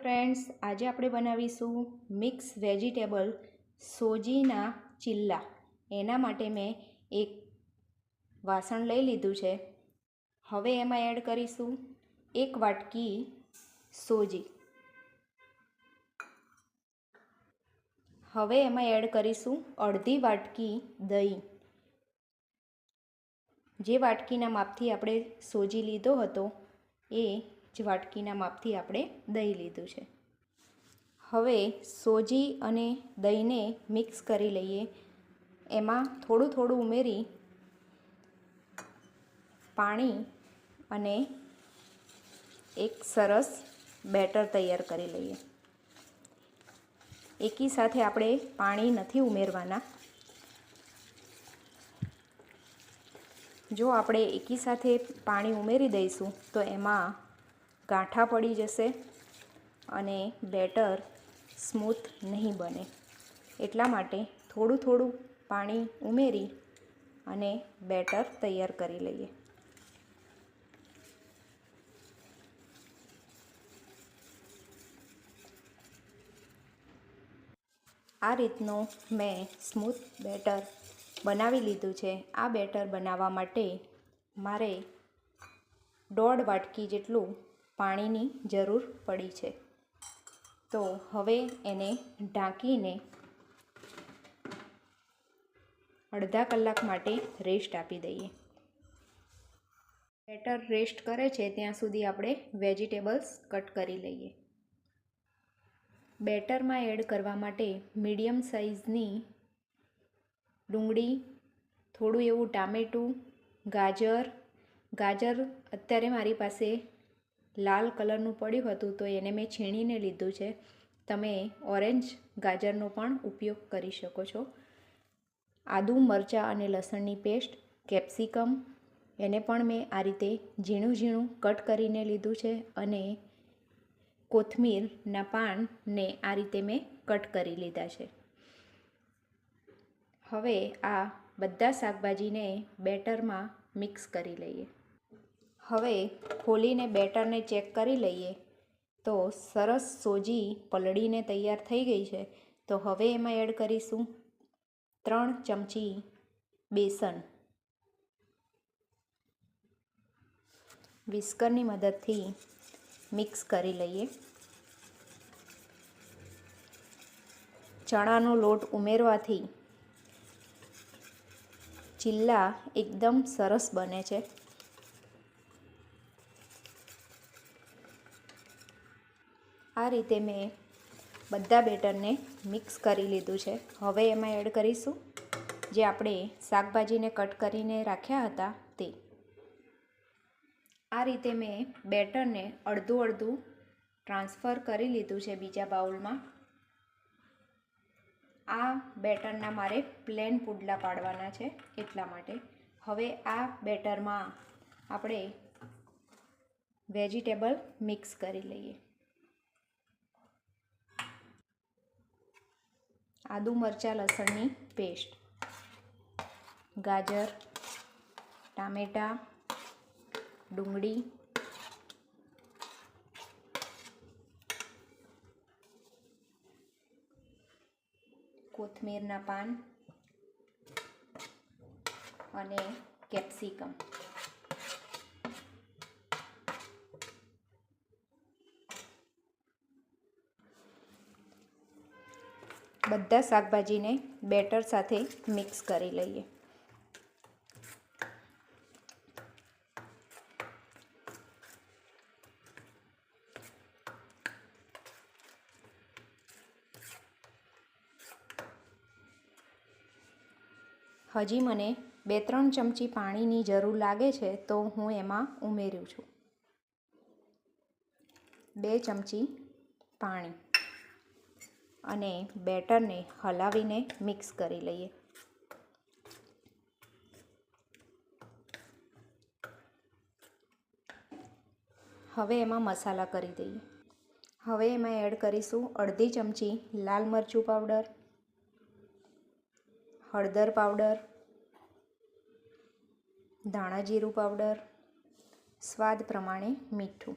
Friends, આજે આપણે બનાવીશું મિક્સ વેજીટેબલ સોજીના ચિલ્લા. એના માટે મેં એક વાસણ લઈ લીધું છે. હવે એમાં એડ કરીશું 1 વાટકી સોજી. હવે એમાં એડ કરીશું અડધી વાટકી દહીં. જે વાટકીના માપથી આપણે સોજી લીધો હતો એ જ વાટકીના માપથી આપણે દહીં લીધું છે. હવે સોજી અને દહીંને મિક્સ કરી લઈએ. એમાં થોડું થોડું ઉમેરી પાણી અને એક સરસ બેટર તૈયાર કરી લઈએ. એકી સાથે આપણે પાણી નથી ઉમેરવાના. જો આપણે એકી સાથે પાણી ઉમેરી દઈશું તો એમાં ગાંઠા પડી જશે અને બેટર સ્મૂથ નહીં બને. એટલા માટે થોડું થોડું પાણી ઉમેરી અને બેટર તૈયાર કરી લઈએ. આ રીતનું મેં સ્મૂથ બેટર બનાવી લીધું છે. આ બેટર બનાવવા માટે મારે 1.5 વાટકી જેટલું પાણીની જરૂર પડી છે. તો હવે એને ઢાંકીને અડધા કલાક માટે રેસ્ટ આપી દઈએ. બેટર રેસ્ટ કરે છે ત્યાં સુધી આપણે વેજીટેબલ્સ કટ કરી લઈએ. બેટરમાં એડ કરવા માટે મીડિયમ સાઇઝની ડુંગળી, થોડું એવું ટામેટું, ગાજર અત્યારે મારી પાસે લાલ કલરનું પડ્યું હતું તો એને મેં છીણીને લીધું છે. તમે ઓરેન્જ ગાજરનો પણ ઉપયોગ કરી શકો છો. આદુ, મરચાં અને લસણની પેસ્ટ, કેપ્સિકમ એને પણ મેં આ રીતે ઝીણું ઝીણું કટ કરીને લીધું છે અને કોથમીરના પાનને આ રીતે મેં કટ કરી લીધા છે. હવે આ બધા શાકભાજીને બેટરમાં મિક્સ કરી લઈએ. હવે ખોલીને બેટરને ચેક કરી લઈએ તો સરસ સોજી પલળીને તૈયાર થઈ ગઈ છે. તો હવે એમાં એડ કરીશું 3 ચમચી બેસન. વિસ્કરની મદદથી મિક્સ કરી લઈએ. ચણાનો લોટ ઉમેરવાથી ચિલ્લા એકદમ સરસ બને છે. આ રીતે મેં બધા બેટરને મિક્સ કરી લીધું છે. હવે એમાં એડ કરીશું જે આપણે શાકભાજીને કટ કરીને રાખ્યા હતા તે. આ રીતે મેં બેટરને અડધું અડધું ટ્રાન્સફર કરી લીધું છે બીજા બાઉલમાં. આ બેટરના મારે પ્લેન પુડલા પાડવાના છે એટલા માટે. હવે આ બેટરમાં આપણે વેજીટેબલ મિક્સ કરી લઈએ. આદુ, મરચાં, લસણની પેસ્ટ, ગાજર, ટામેટાં, ડુંગળી, કોથમીરના પાન અને કેપ્સિકમ. બધા શાકભાજીને બેટર સાથે મિક્સ કરી લઈએ. હજી મને 2-3 ચમચી પાણીની જરૂર લાગે છે તો હું એમાં ઉમેર્યું છું 2 ચમચી પાણી અને બેટરને હલાવીને મિક્સ કરી લઈએ. હવે એમાં મસાલા કરી દઈએ. હવે એમાં એડ કરીશું અડધી ચમચી લાલ મરચું પાવડર, હળદર પાવડર, ધાણા જીરું પાવડર, સ્વાદ પ્રમાણે મીઠું.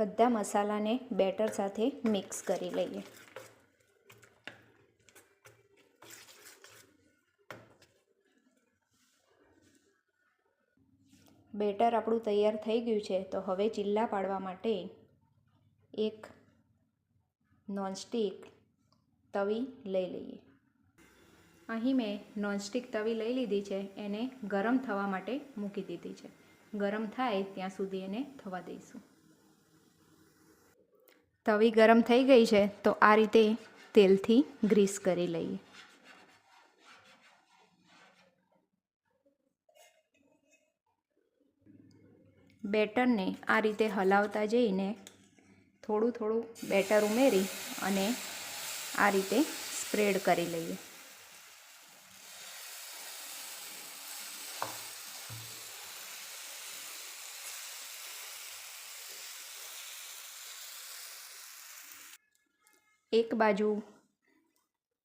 બધા મસાલાને બેટર સાથે મિક્સ કરી લઈએ. બેટર આપણું તૈયાર થઈ ગયું છે. તો હવે ચીલા પાડવા માટે એક નોનસ્ટિક તવી લઈ લઈએ. અહીં મેં નોનસ્ટિક તવી લઈ લીધી છે. એને ગરમ થવા માટે મૂકી દીધી છે. ગરમ થાય ત્યાં સુધી એને થવા દઈશું. તવી ગરમ થઈ ગઈ છે તો આ રીતે તેલથી ગ્રીસ કરી લઈએ. બેટરને આ રીતે હલાવતા જઈને થોડું થોડું બેટર ઉમેરી અને આ રીતે સ્પ્રેડ કરી લઈએ. એક બાજુ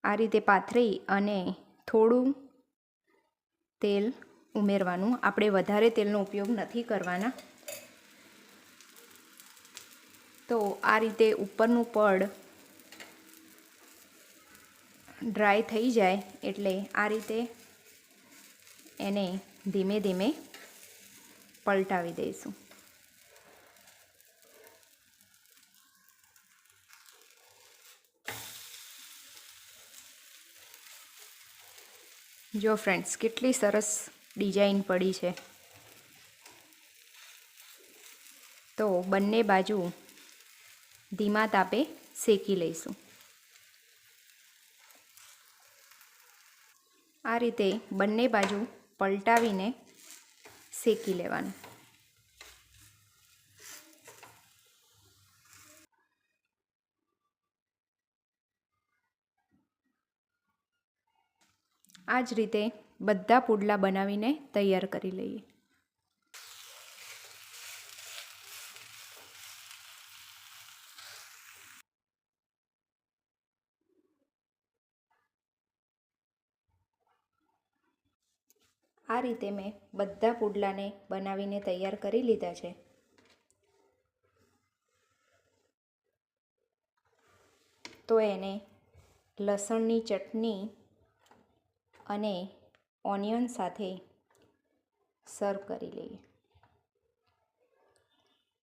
આ રીતે પાથરી અને થોડું તેલ ઉમેરવાનું. આપણે વધારે તેલનો ઉપયોગ નથી કરવાના. તો આ રીતે ઉપરનું પડ ડ્રાય થઈ જાય એટલે આ રીતે એને ધીમે ધીમે પલટાવી દઈશું. જો ફ્રેન્ડ્સ, કેટલી સરસ ડિઝાઇન પડી છે. તો બંને બાજુ ધીમા તાપે શેકી લઈશું. આ રીતે બંને બાજુ પલટાવીને શેકી લેવાનું. આ જ રીતે બધા પુડલા બનાવીને તૈયાર કરી લઈએ. આ રીતે મેં બધા પુડલાને બનાવીને તૈયાર કરી લીધા છે. તો એને લસણની ચટણી અને ઓનિયન સાથે સર્વ કરી લઈએ.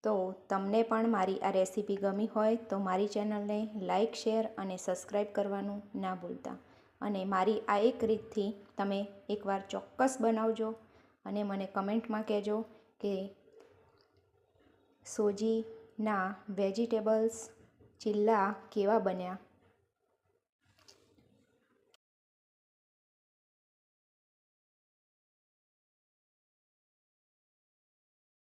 તો તમને પણ મારી આ રેસીપી ગમી હોય તો મારી ચેનલને લાઈક, શેર અને સબસ્ક્રાઈબ કરવાનું ના ભૂલતા. અને મારી આ એક રીતથી તમે એકવાર ચોક્કસ બનાવજો અને મને કમેન્ટમાં કહેજો કે સોજીના વેજીટેબલ્સ ચીલા કેવા બન્યા.